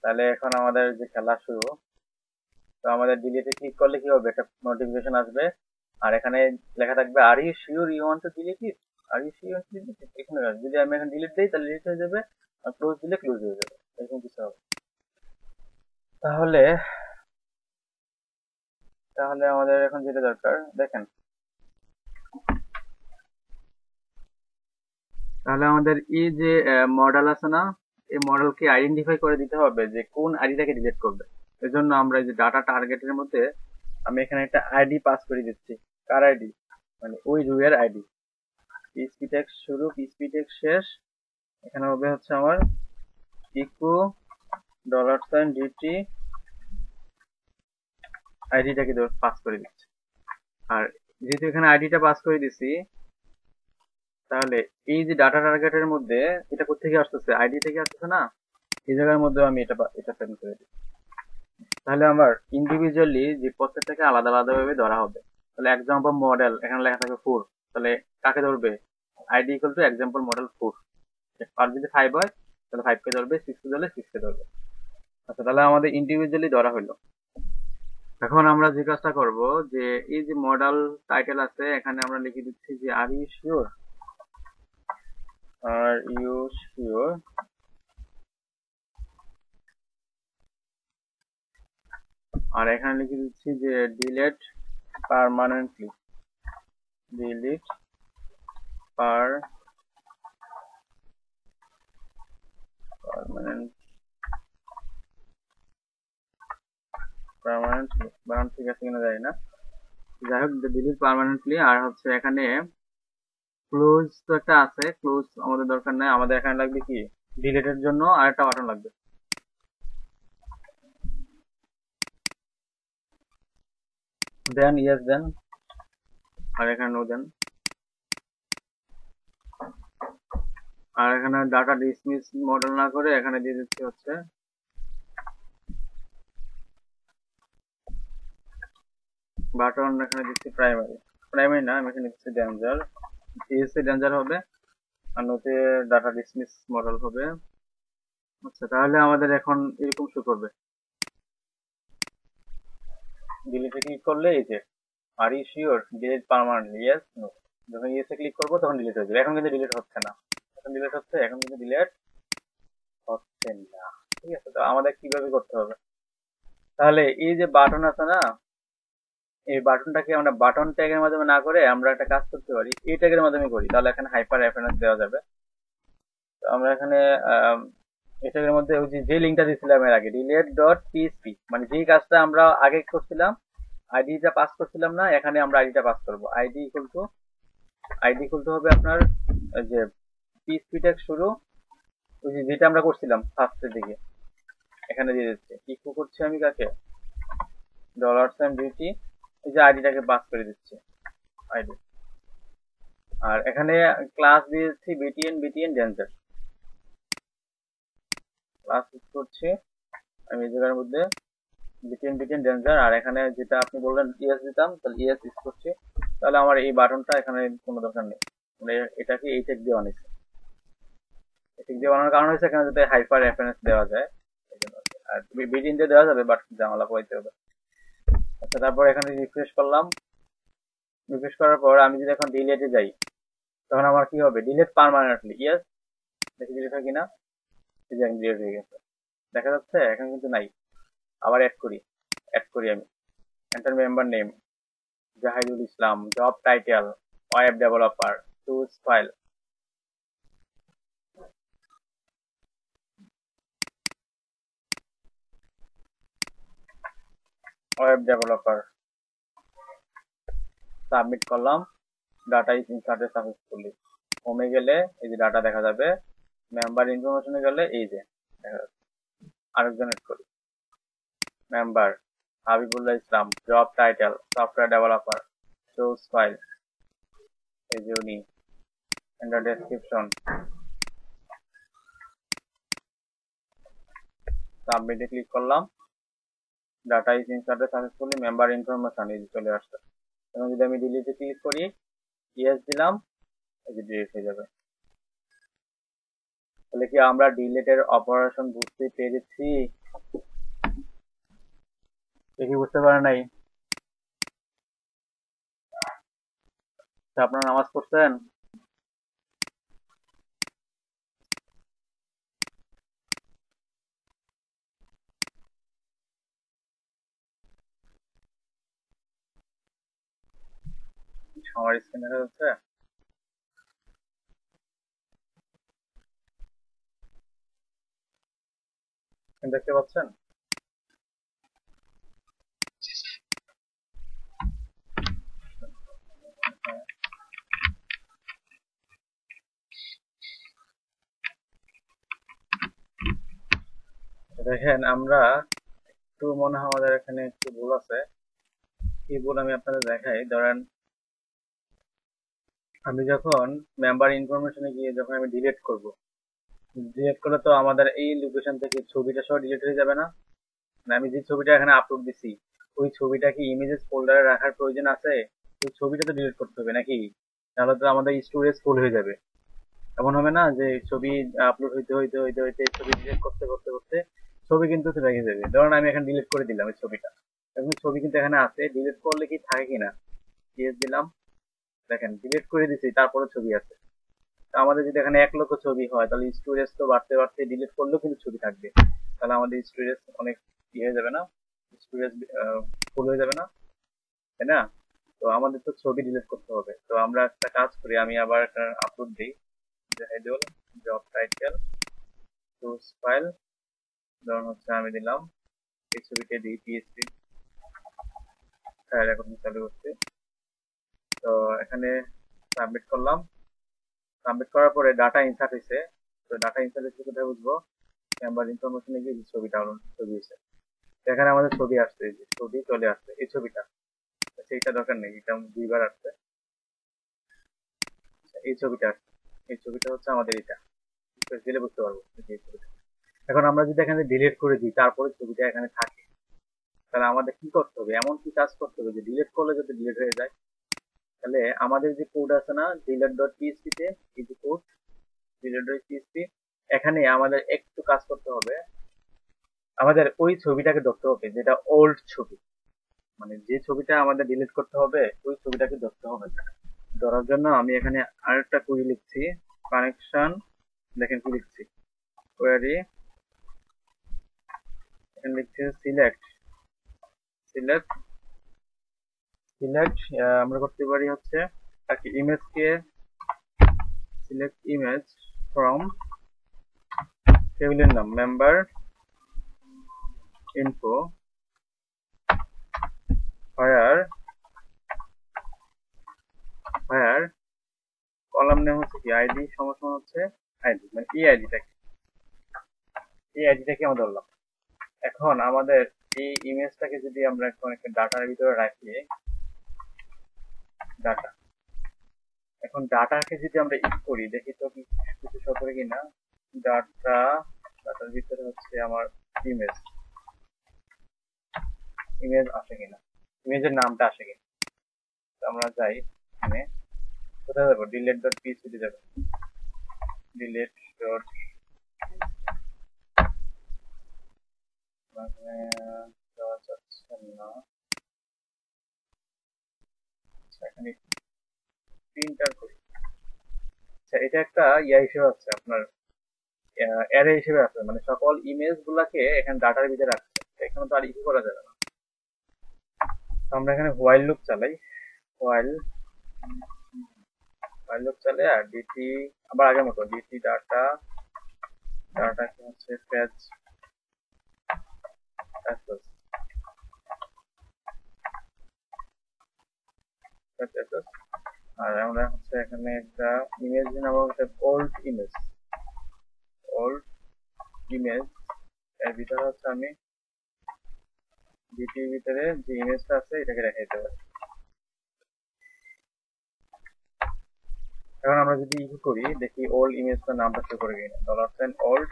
তাহলে এখন আমাদের যে খেলা শুরু। তো আমাদের ডিলিটে ক্লিক করলে কি হবে? একটা নোটিফিকেশন আসবে, আর এখানে লেখা থাকবে are you sure you want to delete it, are you sure to delete it. এখানে যদি আমি এখন ডিলিট দিই তাহলে ডিলিট হয়ে যাবে, আর ক্লোজ দিলে ক্লোজ হয়ে যাবে, এরকম কিছু হবে। তাহলে তাহলে আমাদের এখন যেটা দরকার দেখেন, তাহলে আমাদের এই যে মডেল আছে না, এই মডেলকে আইডেন্টিফাই করে দিতে হবে যে কোন আইডিটাকে ডিলিট করবে। এজন্য আমরা এই যে ডাটা টার্গেটের মধ্যে আমি এখানে একটা আইডি পাস করে দিচ্ছি। কার আইডি? মানে ওই রুয়ের আইডি। পিএইচপি টেক্সট শুরু, পিএইচপি টেক্সট শেষ, এখানে হবে হচ্ছে আমার ইকো $ডিটি আইডিটাকে পাস করে দিচ্ছি। আর যেহেতু এখানে আইডিটা পাস করে দিছি, তাহলে এই যে ডাটা টার্গেটের মধ্যে এটা কোথেকে আসতেছে? আইডি থেকে আসতেছে না, এই জায়গার মধ্যে আমি এটা সেন্ড করে দিই। তাহলে আমার ইন্ডিভিজুয়ালি যে প্রত্যেকটাকে আলাদা আলাদা ভাবে ধরা হবে। তাহলে এক্সাম্পল মডেল এখানে লেখা থাকবে 4, তাহলে কাকে ধরবে? ID equal to example model 4। আর যদি 5 হয় তাহলে 5 কে ধরবে, 6 কে ধরলে 6 কে ধরবে। আচ্ছা, তাহলে আমাদের ইন্ডিভিজুয়ালি ধরা হলো। এখন আমরা যে কাজটা করব, যে এই যে মডেল টাইটেল আছে এখানে আমরা লিখে দিচ্ছি যে are you sure, are you sure, আর এখানে লিখে দিচ্ছি যে ডিলিট পার্মানেন্টলি, ডিলিট পার্মানেন্টলি, বানান ঠিক আছে কিনা জানি না, যাই হোক ডিলিট পার্মানেন্টলি। আর হচ্ছে এখানে ক্লোজ তো একটা আছে, ক্লোজ আমাদের দরকার নাই, আমাদের এখানে লাগবে কি ডিলিটের জন্য আর একটা বাটন লাগবে, দেন ইয়েস দেন, আর এখানে নো দেন। আর এখানে ডাটা ডিসমিস মডেল না করে এখানে দিয়ে দিচ্ছি হচ্ছে বাটন, এখানে দিচ্ছি প্রাইমারি, প্রাইমারি না আমি এখানে দিচ্ছি ডেঞ্জার, পিএসসি ডেঞ্জার হবে, আর নতে ডাটা ডিসমিস মডেল হবে। আচ্ছা, তাহলে আমাদের এখন এরকম শো করবে, ডিলিটে ক্লিক করলে এই যে are you sure delete permanently? Yes, no. যখন ইয়েসে ক্লিক করবো তখন ডিলিট হয়ে যাবে। এখন কিন্তু ডিলিট হচ্ছে না। এখন ডিলিট হচ্ছে, এখন কিন্তু ডিলিট হচ্ছে না। ঠিক আছে, তো আমাদের কিভাবে করতে হবে? তাহলে এই যে বাটন আছে না, এই বাটনটাকে আমরা বাটন ট্যাগের মাধ্যমে না করে আমরা একটা কাজ করতে পারি, এই ট্যাগের মাধ্যমে করি, তাহলে এখানে হাইপার রেফারেন্স দেওয়া যাবে। তো আমরা এখানে এই ট্যাগের মধ্যে ওই যে লিঙ্কটা দিয়েছিলাম এর আগে, ডিলেট ডট পিএসপি, মানে যেই কাজটা আমরা আগে করছিলাম, আইডিটা পাস করছিলাম না, এখানে আমরা আইডিটা পাস করব। আইডি খুলতে হবে আপনার যে পিএসপি ট্যাগ শুরু, ওই যে যেটা আমরা করছিলাম ফার্স্টের দিকে, এখানে দিয়ে দিচ্ছি। ইকো করছি আমি কাকে, $ডিউটি, এই যে আইডিটাকে পাস করে দিচ্ছি, আইডি। আর এখানে ক্লাস দিয়ে দিচ্ছি বিটিএন ডেঞ্জার, ক্লাস ইউজ করছি আমি এই জায়গার মধ্যে বিটিএন ডেঞ্জার। আর এখানে যেটা আপনি বললেন ইএস দিতাম, তাহলে ইএস ইউজ করছি। তাহলে আমার এই বাটনটা এখানে কোনো দরকার নেই, মানে এটাকে এই টেক দিয়ে বানিয়েছে। এই টেক দিয়ে বানানোর কারণ হচ্ছে এখানে যাতে হাইপার রেফারেন্স দেওয়া যায়, এই জন্য। আর বিটিএন দিয়ে দেওয়া যাবে, বাট জামালা পোহাইতে হবে। আচ্ছা, তারপর এখানে রিফ্রেশ করলাম। রিফ্রেশ করার পর আমি যদি এখন ডিলেটে যাই, তখন আমার কি হবে, ডিলেট পার্মানেন্টলি? ইয়েস, দেখি ডিলেট হয় কিনা। এই যে ডিলেট হয়ে গেছে, দেখা যাচ্ছে এখন কিন্তু নাই। আবার অ্যাড করি আমি। Enter member name Zahidul Islam, job title web developer, choose file, web developer, submit করলাম। Data is inserted successfully. হোমে গেলে এই যে ডাটা দেখা যাবে, মেম্বার ইনফরমেশনে গেলে এই যে দেখা যাচ্ছে। আরেকজন এড করি, member Habibullah Islam, job title software developer, choose file, এই যে উনি, এন্টার ডেসক্রিপশন, সাবমিটে ক্লিক করলাম। Data is inserted successfully, member information এই যে চলে আসছে। এবং যদি আমি ডিলিটে ক্লিক করি, ইয়েস দিলাম, এই যে ডিলিট হয়ে যাবে। তাহলে কি আমরা ডিলিটের অপারেশন বুঝতে পেরেছি? কি বুঝতে পারে নাই? আপনারা নামাজ পড়ছেন? আমার স্ক্রিনে দেখা যাচ্ছে? দেখতে পাচ্ছেন? দেখেন, আমরা একটু মনে হয় আমাদের এখানে একটু ভুল আছে। কি ভুল আমি আপনাদের দেখাই। ধরেন আমি যখন মেম্বার ইনফরমেশনে গিয়ে যখন আমি ডিলিট করব, ডিলিট করলে তো আমাদের এই লোকেশন থেকে ছবিটা সহ ডিলিট হয়ে যাবে না? মানে আমি যে ছবিটা এখানে আপলোড দিছি, ওই ছবিটা কি ইমেজেস ফোল্ডারে রাখার প্রয়োজন আছে? ওই ছবিটা তো ডিলিট করতে হবে নাকি? তাহলে তো আমাদের স্টোরেজ ফুল হয়ে যাবে। এমন হবে না যে ছবি আপলোড হইতে হইতে হইতে হইতে ছবি ডিলিট করতে করতে করতে ছবি কিন্তু রেখে যাবে। ধরুন আমি এখন ডিলিট করে দিলাম এই ছবিটা, এখন ছবি কিন্তু এখানে আছে, ডিলিট করলে কি থাকে কিনা, ইয়েস দিলাম, দেখেন ডিলিট করে দিছি, তারপরে ছবি আছে। তো আমাদের যদি এখানে 1 লক্ষ ছবি হয়, তাহলে স্টোরেজ তো বাড়তে বাড়তে ডিলিট করলেও কিন্তু ছবি থাকবে। তাহলে আমাদের স্টোরেজ অনেক ইয়ে হয়ে যাবে না, স্টোরেজ ফুল হয়ে যাবে না, তাই না? তো আমাদের তো ছবি ডিলিট করতে হবে। তো আমরা একটা কাজ করি, আমি আবার একটা আপলোড দিই, Jahidul job title choose file, ধরুন হচ্ছে আমি দিলাম এই ছবিটা দিই, পিএসপি ফাইল এখন চালু করছি। তো এখানে সাবমিট করলাম। সাবমিট করার পরে ডাটা ইনসার্ট হয়েছে। তো ডাটা ইনসার্ট হয়েছে কোথায় বুঝবো, মেম্বার ইনফরমেশনে গিয়ে যে ছবিটা ছবি হয়েছে, এখানে আমাদের ছবি আসছে, এই যে ছবি চলে আসছে, এই ছবিটা। আচ্ছা, এটা দরকার নেই, এটা 2বার আসছে। এই ছবিটা আসছে, এই ছবিটা হচ্ছে আমাদের এটা, দিলে বুঝতে পারবো যে এই ছবিটা। এখন আমরা যদি এখানে ডিলিট করে দিই, তারপরে ছবিটা এখানে থাকে, তাহলে আমাদের কি করতে হবে, এমন কি কাজ করতে হবে যে ডিলিট করলে যদি ডিলিট হয়ে যায়। তাহলে আমাদের যে কোড আছে না ডিলেট ডট পিএসপি তে, এই যে কোড ডিলেট ডট পিএসপি, এখানে আমাদের একটু কাজ করতে হবে। আমাদের ওই ছবিটাকে ধরতে হবে যেটা ওল্ড ছবি, মানে যে ছবিটা আমাদের ডিলিট করতে হবে ওই ছবিটাকে ধরতে হবে। ধরার জন্য আমি এখানে আরেকটা কুড়ি লিখছি, কানেকশন, দেখেন কি লিখছি, কোয়েরি, এখানে লিখছি সিলেক্ট, সিলেক্ট, সিলেক্ট, আমরা করতে পারি হচ্ছে তাকে ইমেজকে সিলেক্ট ইমেজ ফ্রম টেবিলের নাম member info fire fire column name হচ্ছে কি আইডি সমান হচ্ছে আইডি, মানে এই আইডিটাকে আমরা ধরলাম। এখন আমাদের এই ইমেজটাকে যদি আমরা এখন একটা ডাটার ভিতরে রাখি, ডাটা, এখন ডাটাকে যদি আমরা ইক করি দেখি তো কিছু শো করে কিনা। ডাটা, ডাটার ভিতরে হচ্ছে আমার ইমেজ, ইমেজ আসে কিনা, ইমেজের নামটা আসে কিনা। তো আমরা যাই এখানে, কোথায় যাবো, ডিলেট ডট পিএইচপি যাবো, ডিলেট ডট যাওয়া যাচ্ছে না, এখানে প্রিন্টার করি। আচ্ছা, এটা একটা ইয়া হিসেবে আছে আপনার, অ্যারে হিসেবে আছে, মানে সকল ইমেজ গুলাকে এখানে ডাটার ভিতরে রাখছে, এখানে তো আর ইস্যু করা যাবে না। তো আমরা এখানে হোয়াইল লুপ চালাই, হোয়াইল হোয়াইল লুপ চালে আর ডিটি আবার আগের মতো ডিটি ডাটা, ডাটা কি হচ্ছে ফেচ অ্যাসেস, ফেচ অ্যাসেস, আর আমরা হচ্ছে এখানে একটা ইমেজ নামক একটা ওল্ড ইমেজ, ওল্ড ইমেজ এর ভিতরে হচ্ছে আমি ডিটির ভিতরে যে ইমেজটা আছে এটাকে রেখে দিতে পারি। এখন আমরা যদি ইস্যু করি দেখি ওল্ড ইমেজটার নামটা শো করে কিনা, $, ওল্ড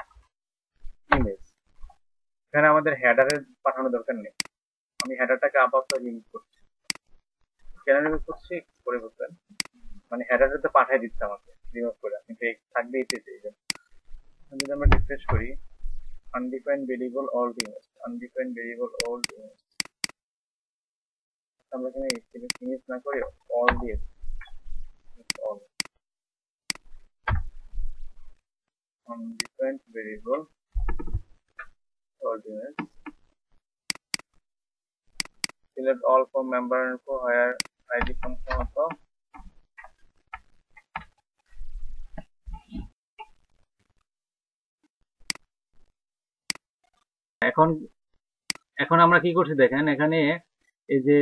ইমেজ। এখানে আমাদের হেডারে পাঠানোর দরকার নেই, আমি হেডারটাকে আপাতত রিমুভ করছি। কেন রিমুভ করছি করে বুঝবেন, মানে হেডারে তো পাঠিয়ে দিচ্ছে আমাকে রিমুভ করে, কিন্তু থাকবে এতে। যদি আমরা রিফ্রেশ করি, undefined variable old image, undefined variable old image, আমরা এখানে ইমেজ না করে অল দিয়ে all, undefined variable old image, select all from member info where id function হতো। এখন এখন আমরা কি করছি দেখেন, এখানে এই যে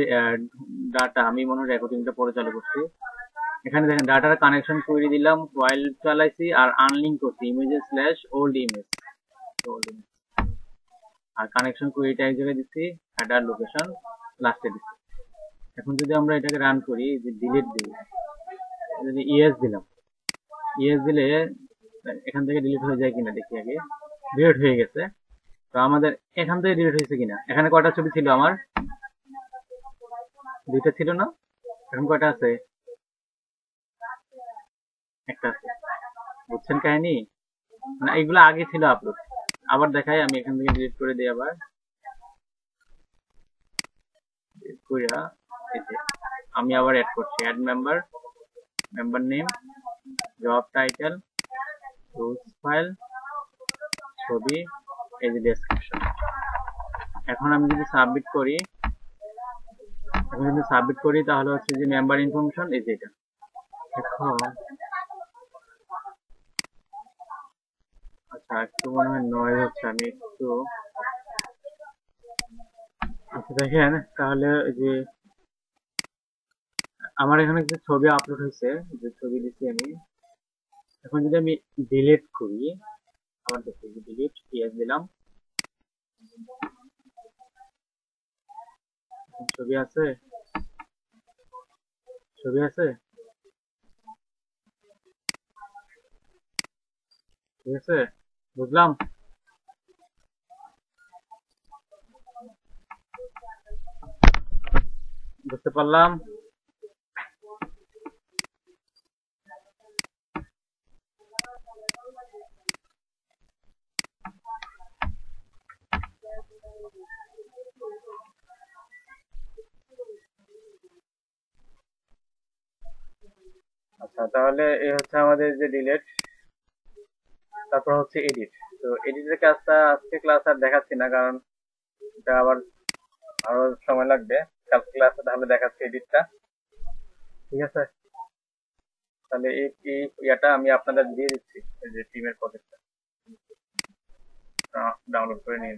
ডাটা, আমি মনে হয় রেকর্ডিংটা পরে চালু করছি। এখানে দেখেন ডাটার কানেকশন কোয়েরি দিলাম, হোয়াইল চালাইছি আর আনলিঙ্ক করছি ইমেজেস স্ল্যাশ ওল্ড ইমেজ, আর কানেকশন কোয়েরিটা এক জায়গায় দিচ্ছি, হেডার লোকেশন লাস্টে দিচ্ছি। এখন যদি আমরা এটাকে রান করি, যে ডিলিট দিই, যদি ইএস দিলাম, ইএস দিলে এখান থেকে ডিলিট হয়ে যায় কিনা দেখি আগে। ডিলিট হয়ে গেছে। তো আমাদের এখান থেকে ডিলিট হয়েছে কিনা, এখানে কয়টা ছবি ছিল আমার, দুইটা ছিল না, এখন কয়টা আছে, একটা আছে। বুঝছেন কাহিনী, না এগুলো আগে ছিল আপলোড। আবার দেখাই, আমি এখান থেকে ডিলিট করে দিই, আবার আমি আবার অ্যাড করছি, add member, member name, job title, rules file, ছবি, এই যে ডেসক্রিপশন। এখন আমি যদি সাবমিট করি, তাহলে হচ্ছে যে মেম্বার ইনফরমেশন এই যে এটা। এখন আচ্ছা, একটু মনে হয় নয়েজ হচ্ছে, আমি একটু, আচ্ছা দেখেন তাহলে যে আমার এখানে কিছু ছবি আপলোড হয়েছে, যে ছবি দিচ্ছি আমি। এখন যদি আমি ডিলিট করি, আবার দেখি ডিলিট ইয়েস দিলাম, ছবি আছে, ছবি আছে, ঠিক আছে, বুঝলাম। বুঝতে পারলাম। তাহলে এই হচ্ছে আমাদের যে ডিলেট, তারপর হচ্ছে এডিট। তো এডিটের কাজটা আজকে ক্লাস আর দেখাচ্ছি না, কারণ এটা আবার আরো সময় লাগবে। কালকে ক্লাসে তাহলে দেখাচ্ছি এডিটটা, ঠিক আছে? তাহলে এই ইয়াটা আমি আপনাদের দিয়ে দিচ্ছি, এই যে টিমের প্রজেক্টটা ডাউনলোড করে নিন।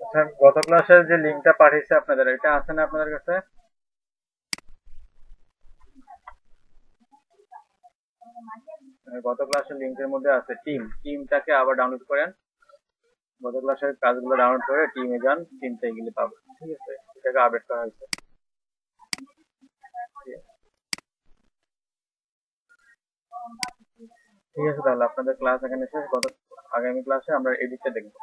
আচ্ছা, গত ক্লাসের যে লিঙ্কটা পাঠিয়েছে আপনাদের, এটা আছে না আপনাদের কাছে? গত ক্লাসের লিঙ্কের মধ্যে আছে টিমটাকে আবার ডাউনলোড করেন। গত ক্লাসের কাজগুলো ডাউনলোড করে টিমে যান, টিমটা এগুলি পাবেন, ঠিক আছে? এটাকে আপডেট করা হয়েছে। ঠিক আছে, তাহলে আপনাদের ক্লাস এখানে শেষ। আগামী ক্লাসে আমরা এডিটটা দেখবো।